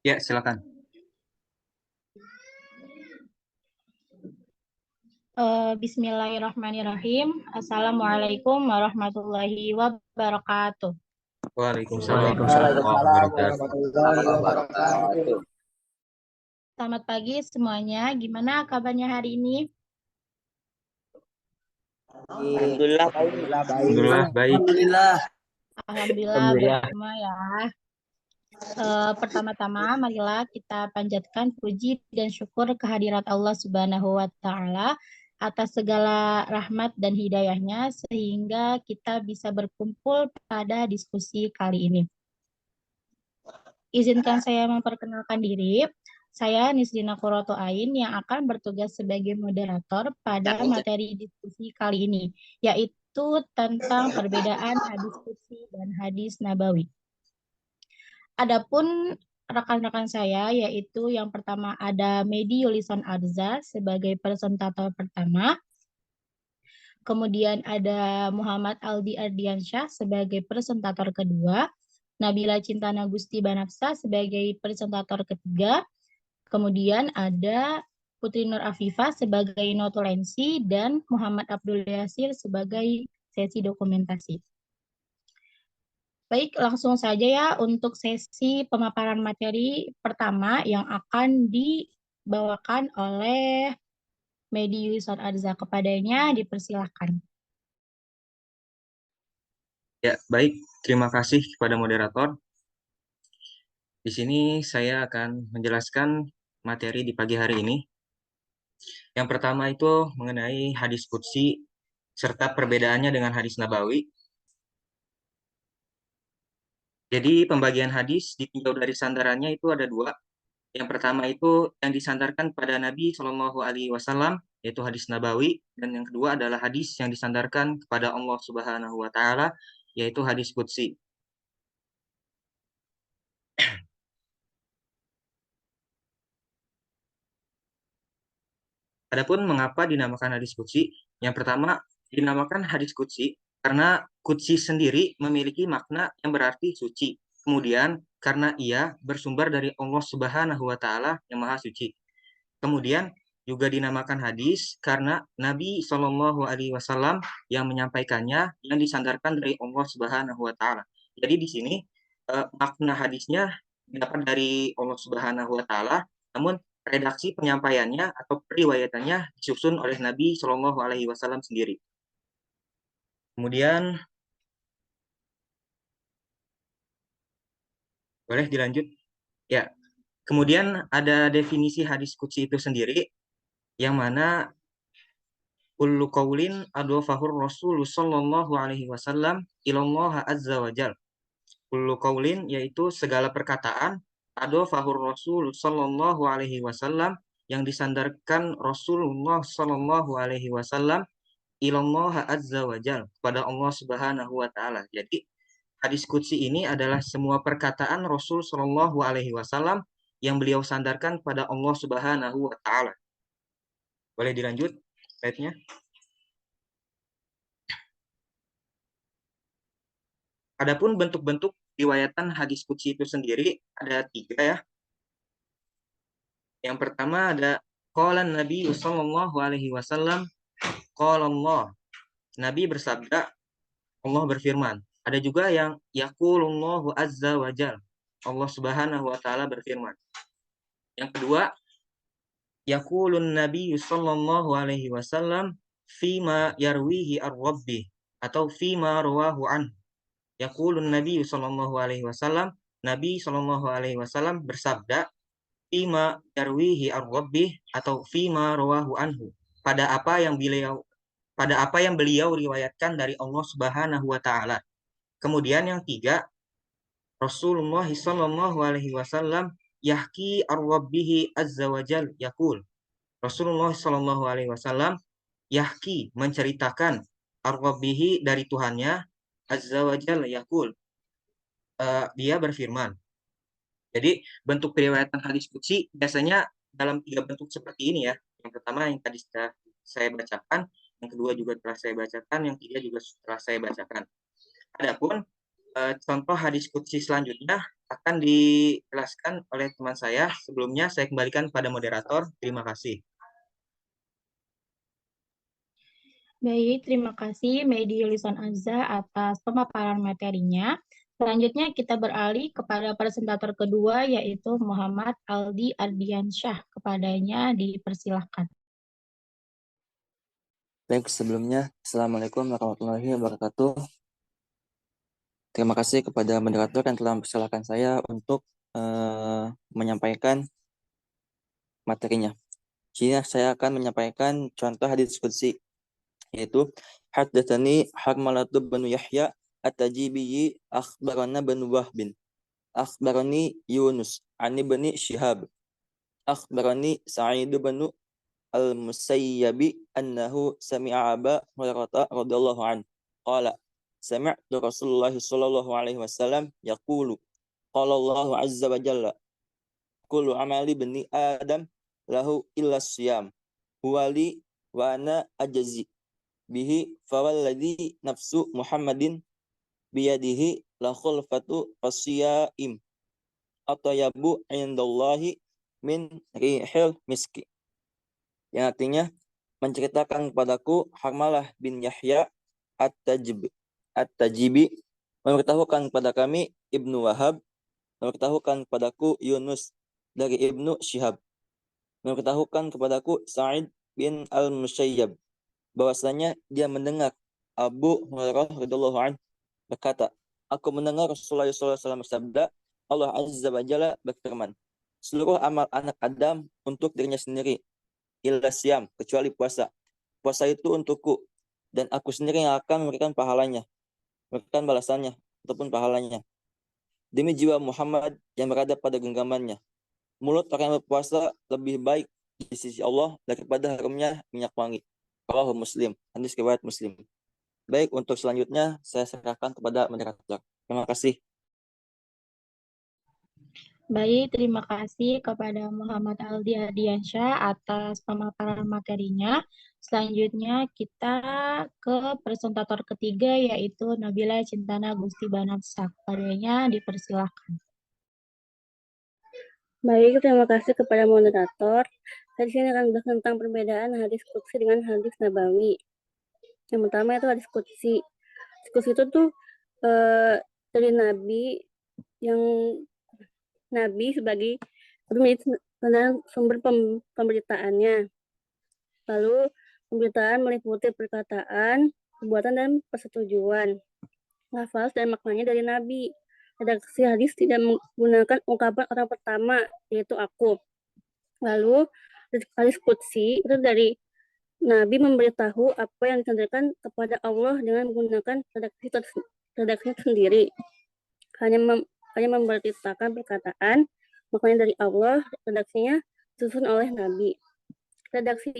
Ya, silakan. Bismillahirrahmanirrahim. Assalamualaikum warahmatullahi wabarakatuh. Waalaikumsalam Waalaikumsalam warahmatullahi wabarakatuh. warahmatullahi wabarakatuh. Selamat pagi semuanya. Gimana kabarnya hari ini? Alhamdulillah baik. Alhamdulillah baik. Alhamdulillah. Alhamdulillah baik Alhamdulillah. semua ya. Pertama-tama marilah kita panjatkan puji dan syukur kehadirat Allah Subhanahu wa taala atas segala rahmat dan hidayahnya sehingga kita bisa berkumpul pada diskusi kali ini. Izinkan saya memperkenalkan diri. Saya Nisdina Kuroto Ain yang akan bertugas sebagai moderator pada materi diskusi kali ini, yaitu tentang perbedaan hadis qudsi dan hadis nabawi. Adapun rekan-rekan saya, yaitu yang pertama ada Medi Yulisan Arza sebagai presentator pertama, kemudian ada Muhammad Aldi Ardiansyah sebagai presentator kedua, Nabila Cintana Gusti Banapsa sebagai presentator ketiga, kemudian ada Putri Nur Afifah sebagai notulensi dan Muhammad Abdul Yasir sebagai sesi dokumentasi. Baik, langsung saja ya untuk sesi pemaparan materi pertama yang akan dibawakan oleh Medi Yulisan Arza. Kepadanya dipersilahkan. Ya, baik. Terima kasih kepada moderator. Di sini saya akan menjelaskan materi di pagi hari ini. Yang pertama itu mengenai hadis qudsi serta perbedaannya dengan hadis nabawi. Jadi pembagian hadis ditinjau dari sandarannya itu ada dua. Yang pertama itu yang disandarkan pada Nabi Shallallahu Alaihi Wasallam, yaitu hadis nabawi, dan yang kedua adalah hadis yang disandarkan kepada Allah Subhanahu Wa Taala, yaitu hadis qudsi. Adapun mengapa dinamakan hadis qudsi? Yang pertama, dinamakan hadis qudsi karena qudsi sendiri memiliki makna yang berarti suci. Kemudian, karena ia bersumber dari Allah Subhanahu wa taala yang Maha Suci. Kemudian juga dinamakan hadis karena Nabi Shallallahu alaihi wasallam yang menyampaikannya yang disandarkan dari Allah Subhanahu wa taala. Jadi di sini makna hadisnya dapat dari Allah Subhanahu wa taala, namun redaksi penyampaiannya atau periwayatannya disusun oleh Nabi Shallallahu Alaihi Wasallam sendiri. Kemudian boleh dilanjut? Ya. Kemudian ada definisi hadis qudsi itu sendiri, yang mana kullu qaulin adwafahur Rasul sallallahu alaihi wasallam ilallah azza wajal. Kullu qaulin yaitu segala perkataan adwafahur Rasul sallallahu alaihi wasallam yang disandarkan Rasulullah sallallahu alaihi wasallam ilallah azza wajal kepada Allah Subhanahu wa taala. Jadi hadis qudsi ini adalah semua perkataan Rasul sallallahu alaihi wasallam yang beliau sandarkan pada Allah Subhanahu wa taala. Boleh dilanjut slide-nya? Adapun bentuk-bentuk riwayatan hadis qudsi itu sendiri ada tiga ya. Yang pertama ada qala Nabi sallallahu alaihi wasallam qala Allah. Nabi bersabda, Allah berfirman. Ada juga yang yaqulullahu azza wajal. Allah Subhanahu wa taala berfirman. Yang kedua, yaqulun Nabi sallallahu alaihi wasallam fima yarwihi ar-rabbi atau fima rawahu an. Yaqulun Nabi sallallahu alaihi wasallam, Nabi sallallahu alaihi wasallam bersabda fima yarwihi ar-rabbi atau fima rawahu anhu. Pada apa yang beliau riwayatkan dari Allah Subhanahu wa taala. Kemudian yang tiga, Rasulullah sallallahu alaihi wasallam yahki ar-rabbihi azza wajal yaqul. Rasulullah sallallahu alaihi wasallam yahki menceritakan ar-rabbihi dari Tuhannya azza wajal yaqul. Dia berfirman. Jadi bentuk periwayatan hadis qudsi biasanya dalam tiga bentuk seperti ini ya. Yang pertama yang tadi saya bacakan, yang kedua juga telah saya bacakan, yang ketiga juga telah saya bacakan. Adapun contoh hadis qudsi selanjutnya akan dijelaskan oleh teman saya. Sebelumnya saya kembalikan pada moderator. Terima kasih. Baik, terima kasih Mehdi Yulisan Azza atas pemaparan materinya. Selanjutnya kita beralih kepada presentator kedua yaitu Muhammad Aldi Ardiansyah. Kepadanya dipersilahkan. Baik, sebelumnya, Assalamualaikum warahmatullahi wabarakatuh. Terima kasih kepada moderator yang telah mempersilahkan saya untuk menyampaikan materinya. Sini saya akan menyampaikan contoh hadis qudsi, yaitu Haddatsani Harmalatu bin Yahya At-Tajibiyyi akhbarana bin Wahbin akhbarani Yunus an ibni Syihab akhbarani Sa'id bin Al-Musayyabi annahu sami'a Aba Hurairah radhiyallahu anhu qala sami'tu Rasulullah sallallahu alaihi wasallam yaqulu qala Allah azza wa jalla kullu amali bani Adam lahu illa siyam huwali wa ana ajzi bihi fawalladhi nafsu Muhammadin biyadihi la khulfatu fasyaim atayabu indallahi min rihil miski, yang artinya menceritakan kepadaku Harmalah bin Yahya At-Tajibi memberitahukan kepada kami Ibnu Wahab, memberitahukan kepadaku Yunus dari Ibnu Syihab, memberitahukan kepadaku Sa'id bin Al-Musayyab bahwasanya dia mendengar Abu Hurairah radhiyallahu anhu berkata, aku mendengar Rasulullah SAW bersabda, Allah Azza wa Jalla berfirman, seluruh amal anak Adam untuk dirinya sendiri, illa siyam, kecuali puasa. Puasa itu untukku, dan aku sendiri yang akan memberikan pahalanya, memberikan balasannya, ataupun pahalanya. Demi jiwa Muhammad yang berada pada genggamannya. Mulut orang yang berpuasa lebih baik di sisi Allah daripada harumnya minyak wangi. Rawahu Muslim, hadis riwayat Muslim. Baik, untuk selanjutnya saya serahkan kepada moderator. Terima kasih. Baik, terima kasih kepada Muhammad Aldi Ardiansyah atas pemaparan materinya. Selanjutnya kita ke presentator ketiga yaitu Nabila Cintana Gusti Banafsa. Padanya dipersilahkan. Baik, terima kasih kepada moderator. Saya di sini akan membahas tentang perbedaan hadis qudsi dengan hadis nabawi. Yang pertama itu hadis qudsi. Hadis qudsi itu tuh dari Nabi yang Nabi sebagai sumber pemberitaannya. Lalu pemberitaan meliputi perkataan, perbuatan, dan persetujuan. Lafaz dan maknanya dari Nabi. Redaksi hadis tidak menggunakan ungkapan orang pertama, yaitu aku. Lalu hadis qudsi itu dari Nabi memberitahu apa yang disampaikan kepada Allah dengan menggunakan redaksinya sendiri. Hanya memberitakan perkataan, maknanya dari Allah, redaksinya disusun oleh Nabi. Redaksi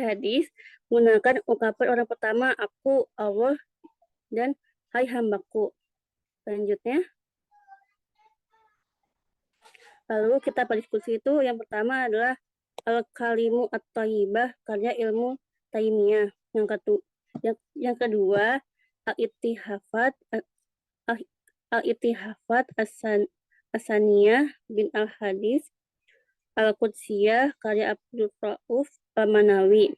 hadis menggunakan ungkapan orang pertama, aku, Allah, dan hai hambaku. Selanjutnya, lalu kita berdiskusi itu yang pertama adalah Al-Kalimu At-Thayyibah karya Ilmu Taimiyah. Yang kedua Al-Ittihafat Asaniyah bin Al-Hadis Al-Qudsiyah karya Abdul Rauf Al-Manawi.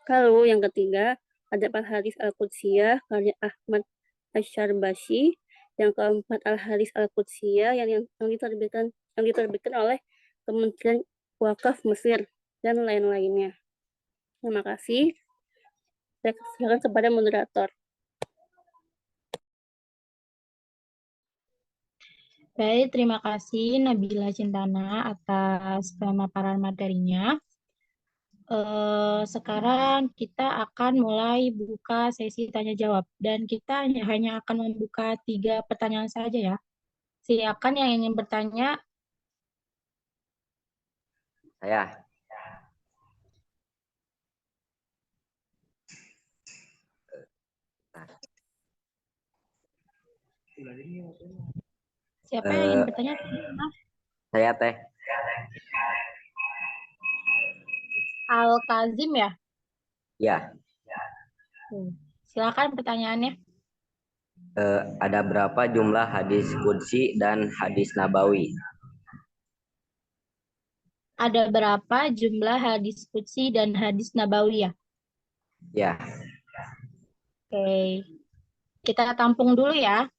Lalu yang ketiga ada Al-Hadis Al-Qudsiyah karya Ahmad Asyarbashi. Yang keempat Al-Hadis Al-Qudsiyah yang diterbitkan oleh Kementerian Wakaf Mesir dan lain-lainnya. Terima kasih. Saya silakan kepada moderator. Baik, terima kasih Nabila Cintana atas pemaparan materinya. Sekarang kita akan mulai buka sesi tanya jawab dan kita hanya akan membuka 3 pertanyaan saja ya. Silakan yang ingin bertanya. Saya. Siapa yang ingin bertanya? Saya Teh. Al-Kazim ya? Ya. Silakan pertanyaannya. Ada berapa jumlah hadis qudsi dan hadis nabawi? Ada berapa jumlah hadis qudsi dan hadis nabawi ya? Ya, Oke. Kita tampung dulu ya.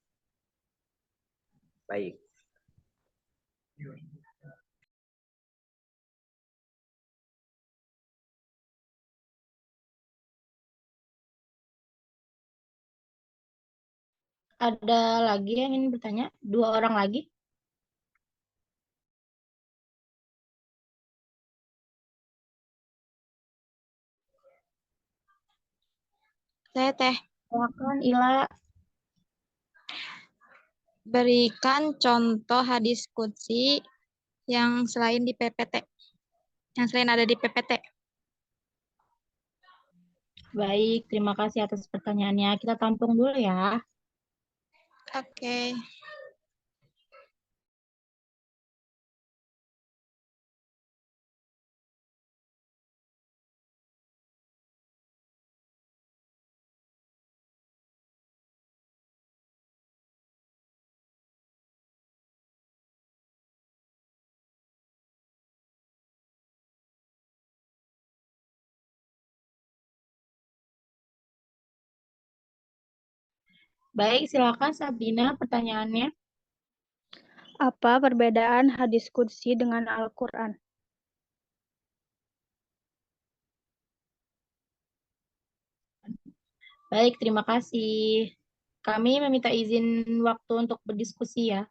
baik. Ada lagi yang ingin bertanya? Dua orang lagi? Saya Teh, Silakan Ila. berikan contoh hadis qudsi yang selain di PPT, yang selain ada di PPT. Baik, terima kasih atas pertanyaannya. Kita tampung dulu ya. Oke. Baik, silakan Sabrina pertanyaannya. Apa perbedaan hadis qudsi dengan Al-Quran? Baik, terima kasih. Kami meminta izin waktu untuk berdiskusi ya.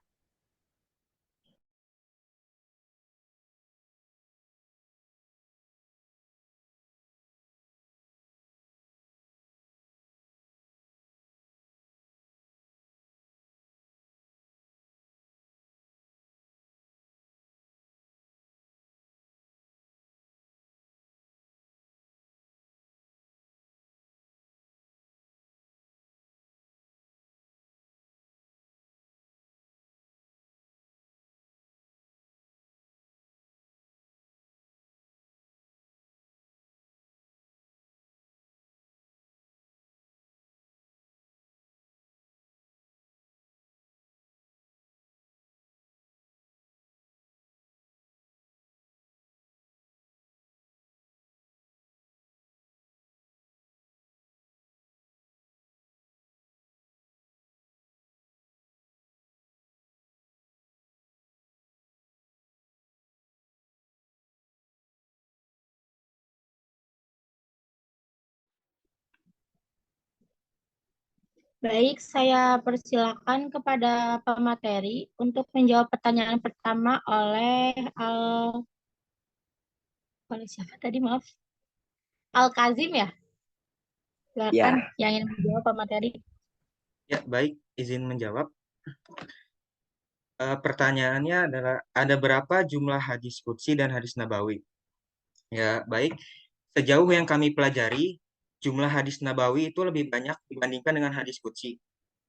Baik, saya persilakan kepada pemateri untuk menjawab pertanyaan pertama oleh siapa tadi, maaf? Al-Kazim ya? Silakan Ya, yang ingin menjawab pemateri. Ya, baik, izin menjawab. Pertanyaannya adalah ada berapa jumlah hadis qudsi dan hadis nabawi? Ya, baik. Sejauh yang kami pelajari, jumlah hadis nabawi itu lebih banyak dibandingkan dengan hadis qudsi.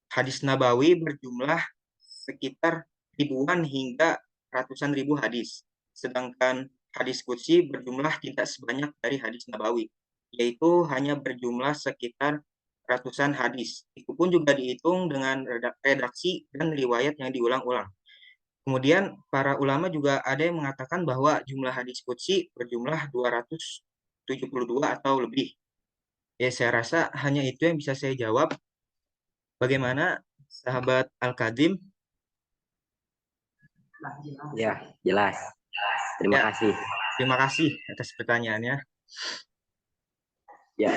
Hadis nabawi berjumlah sekitar ribuan hingga ratusan ribu hadis. Sedangkan hadis qudsi berjumlah tidak sebanyak dari hadis nabawi, yaitu hanya berjumlah sekitar ratusan hadis. Itu pun juga dihitung dengan redaksi dan riwayat yang diulang-ulang. Kemudian para ulama juga ada yang mengatakan bahwa jumlah hadis qudsi berjumlah 272 atau lebih. Ya, saya rasa hanya itu yang bisa saya jawab. Bagaimana sahabat Al-Kadim? ya, jelas. Terima Ya, kasih. terima kasih atas pertanyaannya. Ya,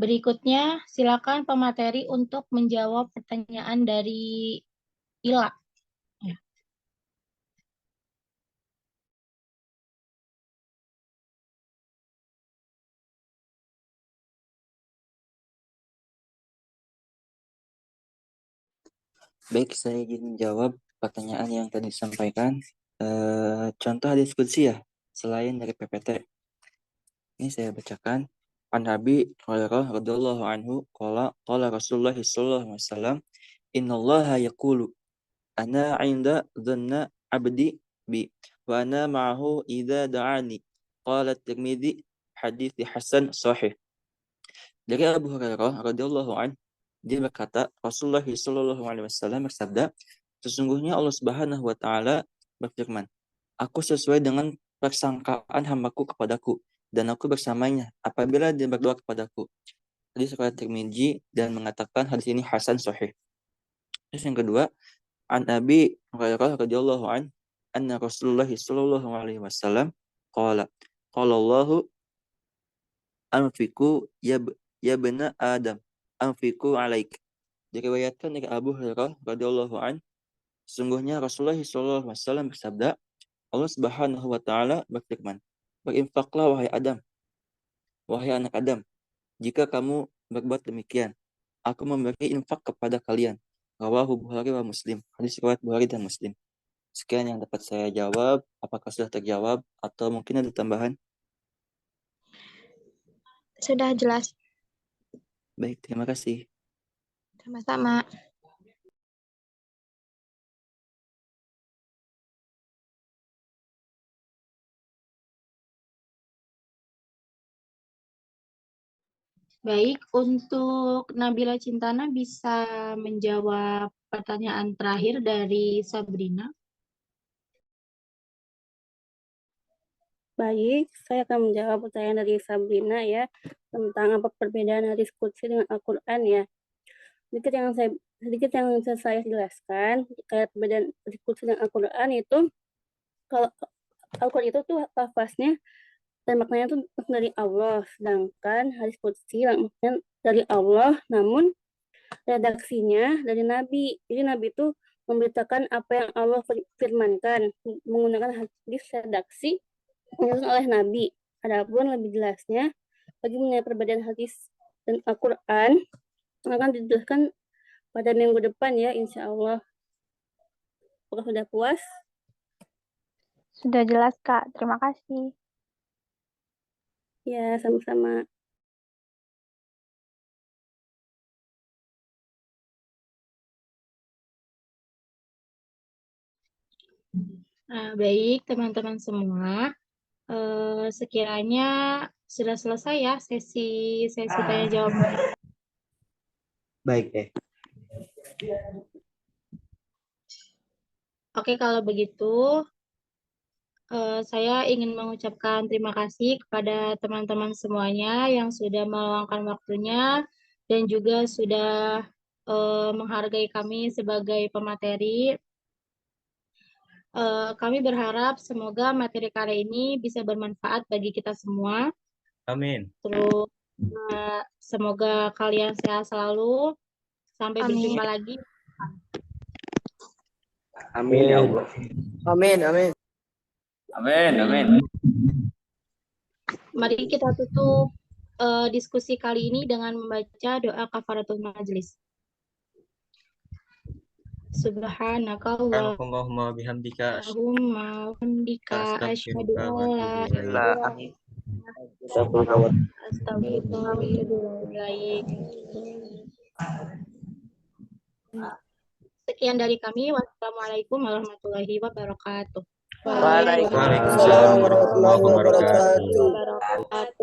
Berikutnya, silakan pemateri untuk menjawab pertanyaan dari Ila. Ya. Baik, saya ingin menjawab pertanyaan yang tadi disampaikan. Contoh hadis qudsi ya, selain dari PPT. Ini saya bacakan. An Nabi Hurairah radhiyallahu anhu qala qala Rasulullah sallallahu alaihi wasallam innallaha yaqulu Ana 'inda dhanna 'abdi bi wa ana ma'ahu idza da'ani. Qala Tirmidzi hadits hasan sahih. Dari Abu Hurairah radhiyallahu an, dia berkata, Rasulullah sallallahu alaihi wasallam bersabda, sesungguhnya Allah Subhanahu wa taala berfirman, aku sesuai dengan persangkaan hambaku kepadaku dan aku bersamanya apabila dia berdoa kepadaku. Hadis riwayat Tirmidzi dan mengatakan hadis ini hasan sahih. Terus yang kedua, an Abi Hurairah radhiyallahu an, anna Rasulullah sallallahu alaihi wasallam qala Allahu anfiku ya bena Adam anfiku alaik. Diriwayatkan dari Abu Hurairah radhiyallahu an, sesungguhnya Rasulullah sallallahu alaihi wasallam bersabda, Allah Subhanahu wa taala berfirman, berinfaklah wahai Adam, wahai anak Adam, jika kamu berbuat demikian, aku memberi infak kepada kalian. Rawahu Bukhari wa Muslim. Hadis riwayat Bukhari dan Muslim. Sekian yang dapat saya jawab. Apakah sudah terjawab atau mungkin ada tambahan? Sudah jelas. Baik, terima kasih. Sama-sama. Baik, untuk Nabila Cintana bisa menjawab pertanyaan terakhir dari Sabrina. Baik, saya akan menjawab pertanyaan dari Sabrina ya tentang apa perbedaan hadis qudsi dengan Al-Qur'an ya. Sedikit yang saya jelaskan kayak perbedaan hadis qudsi dengan Al-Qur'an itu, kalau Al-Qur'an itu tuh lafaznya dan maknanya itu dari Allah, sedangkan hadis qudsi maknanya dari Allah namun redaksinya dari Nabi. Jadi Nabi itu memberitakan apa yang Allah firmankan menggunakan hadis redaksi disusun oleh Nabi. Adapun lebih jelasnya bagi mengenai perbedaan hadis dan Al-Quran akan dijelaskan pada minggu depan ya, insya Allah. Apakah sudah puas? Sudah jelas, Kak. Terima kasih. Ya, sama-sama. Baik, teman-teman semua. Sekiranya sudah selesai ya sesi tanya jawab. Baik deh. Oke, kalau begitu saya ingin mengucapkan terima kasih kepada teman-teman semuanya yang sudah meluangkan waktunya dan juga sudah menghargai kami sebagai pemateri. Kami berharap semoga materi kali ini bisa bermanfaat bagi kita semua. Amin. Terus semoga kalian sehat selalu. Sampai berjumpa lagi. Amin ya Allah. Amin, amin. Amin, amin. Mari kita tutup diskusi kali ini dengan membaca doa kafaratul majlis. Subhanakallah. Allahumma bihamdika Allahumma hamdika asyhadu an la ilaha illa Astagfirullah. astaghfiruka wa atubu ilaik. Sekian dari kami. Wassalamualaikum warahmatullahi wabarakatuh. Waalaikumsalam warahmatullahi wabarakatuh.